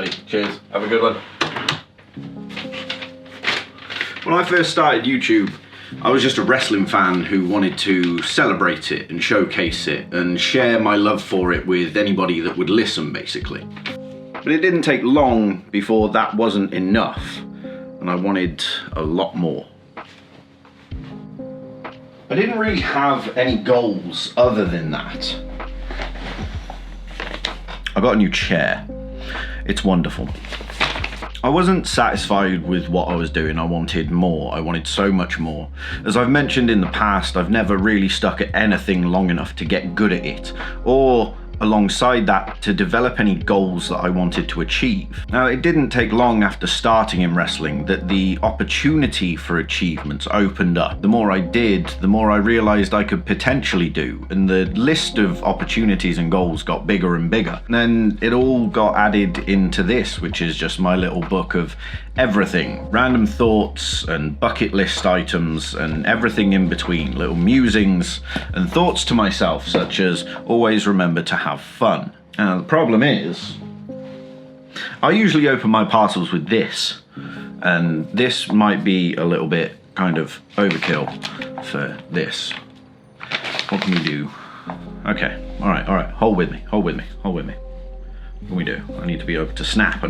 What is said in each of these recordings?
buddy. Cheers. Have a good one. When I first started YouTube, I was just a wrestling fan who wanted to celebrate it and showcase it and share my love for it with anybody that would listen, basically. But it didn't take long before that wasn't enough, and I wanted a lot more. I didn't really have any goals other than that. I got a new chair. It's wonderful. I wasn't satisfied with what I was doing. I wanted more. I wanted so much more. As I've mentioned in the past, I've never really stuck at anything long enough to get good at it, or alongside that to develop any goals that I wanted to achieve. Now, it didn't take long after starting in wrestling that the opportunity for achievements opened up. The more I did, the more I realized I could potentially do, and the list of opportunities and goals got bigger and bigger. And then it all got added into this, which is just my little book of everything, random thoughts and bucket list items and everything in between, little musings and thoughts to myself, such as always remember to have fun. Now, the problem is, I usually open my parcels with this, and this might be a little bit kind of overkill for this. What can we do? Okay, all right, hold with me. What can we do? I need to be able to snap.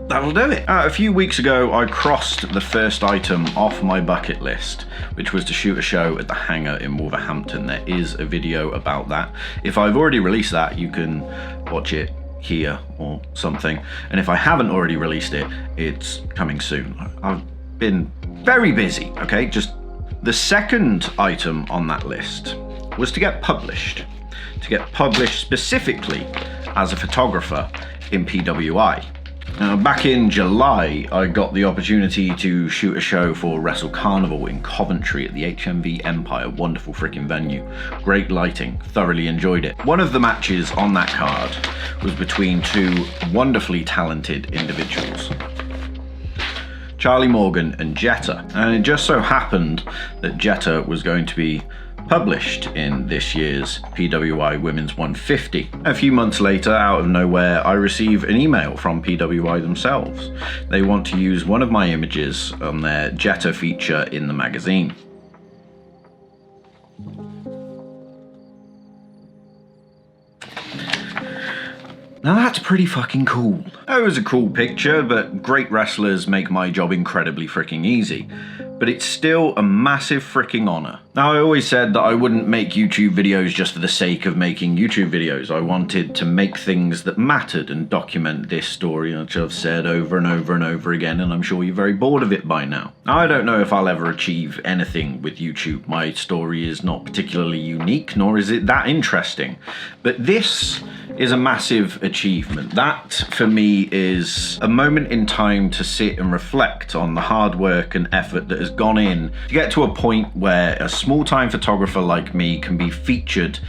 That'll do it. A few weeks ago, I crossed the first item off my bucket list, which was to shoot a show at the Hangar in Wolverhampton. There is a video about that. If I've already released that, you can watch it here or something. And if I haven't already released it, it's coming soon. I've been very busy, okay? Just the second item on that list was to get published. Specifically as a photographer in PWI. Now, back in July, I got the opportunity to shoot a show for Wrestle Carnival in Coventry at the HMV Empire. Wonderful freaking venue. Great lighting. Thoroughly enjoyed it. One of the matches on that card was between two wonderfully talented individuals, Charlie Morgan and Jetta. And it just so happened that Jetta was going to be published in this year's PWI Women's 150. A few months later, out of nowhere, I receive an email from PWI themselves. They want to use one of my images on their Jetta feature in the magazine. Now that's pretty fucking cool. It was a cool picture, but great wrestlers make my job incredibly freaking easy. But it's still a massive freaking honor. Now, I always said that I wouldn't make YouTube videos just for the sake of making YouTube videos. I wanted to make things that mattered and document this story, which I've said over and over and over again, and I'm sure you're very bored of it by now. Now, I don't know if I'll ever achieve anything with YouTube. My story is not particularly unique, nor is it that interesting. But this is a massive achievement. That, for me, is a moment in time to sit and reflect on the hard work and effort that has gone in to get to a point where a small-time photographer like me can be featured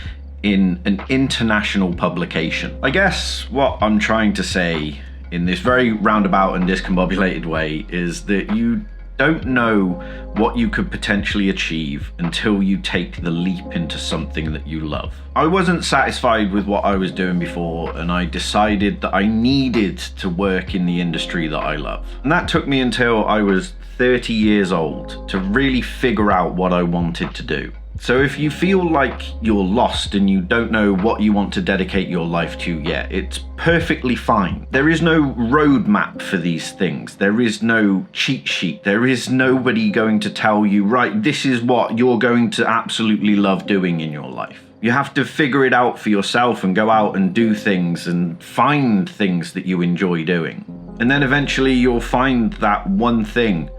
in an international publication. I guess what I'm trying to say in this very roundabout and discombobulated way is that you don't know what you could potentially achieve until you take the leap into something that you love. I wasn't satisfied with what I was doing before, and I decided that I needed to work in the industry that I love. And that took me until I was 30 years old to really figure out what I wanted to do. So if you feel like you're lost and you don't know what you want to dedicate your life to yet, it's perfectly fine. There is no roadmap for these things. There is no cheat sheet. There is nobody going to tell you, right, this is what you're going to absolutely love doing in your life. You have to figure it out for yourself and go out and do things and find things that you enjoy doing. And then eventually you'll find that one thing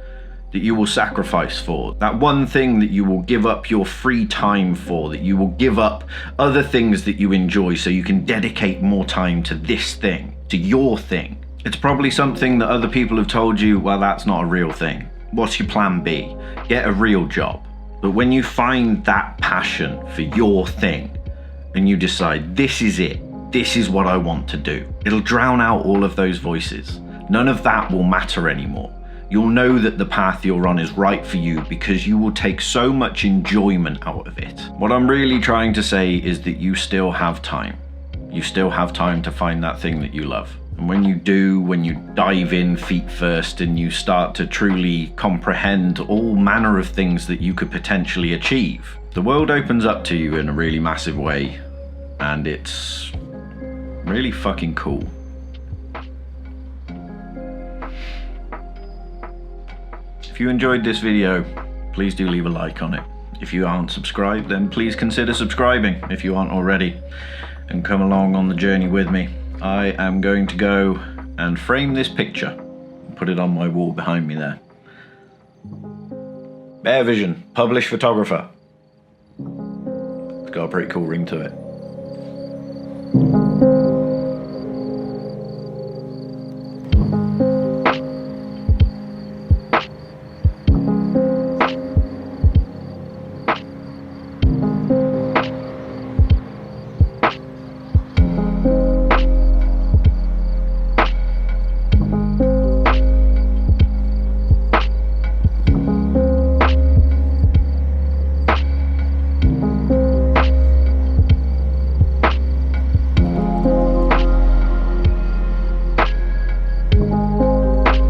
that you will sacrifice for, that one thing that you will give up your free time for, that you will give up other things that you enjoy so you can dedicate more time to this thing, to your thing. It's probably something that other people have told you, well, that's not a real thing. What's your plan B? Get a real job. But when you find that passion for your thing and you decide, this is it, this is what I want to do, it'll drown out all of those voices. None of that will matter anymore. You'll know that the path you're on is right for you because you will take so much enjoyment out of it. What I'm really trying to say is that you still have time. You still have time to find that thing that you love. And when you do, when you dive in feet first and you start to truly comprehend all manner of things that you could potentially achieve, the world opens up to you in a really massive way, and it's really fucking cool. If you enjoyed this video, please do leave a like on it. If you aren't subscribed, then please consider subscribing if you aren't already, and come along on the journey with me. I am going to go and frame this picture and put it on my wall behind me there. Bear Vision, published photographer. It's got a pretty cool ring to it.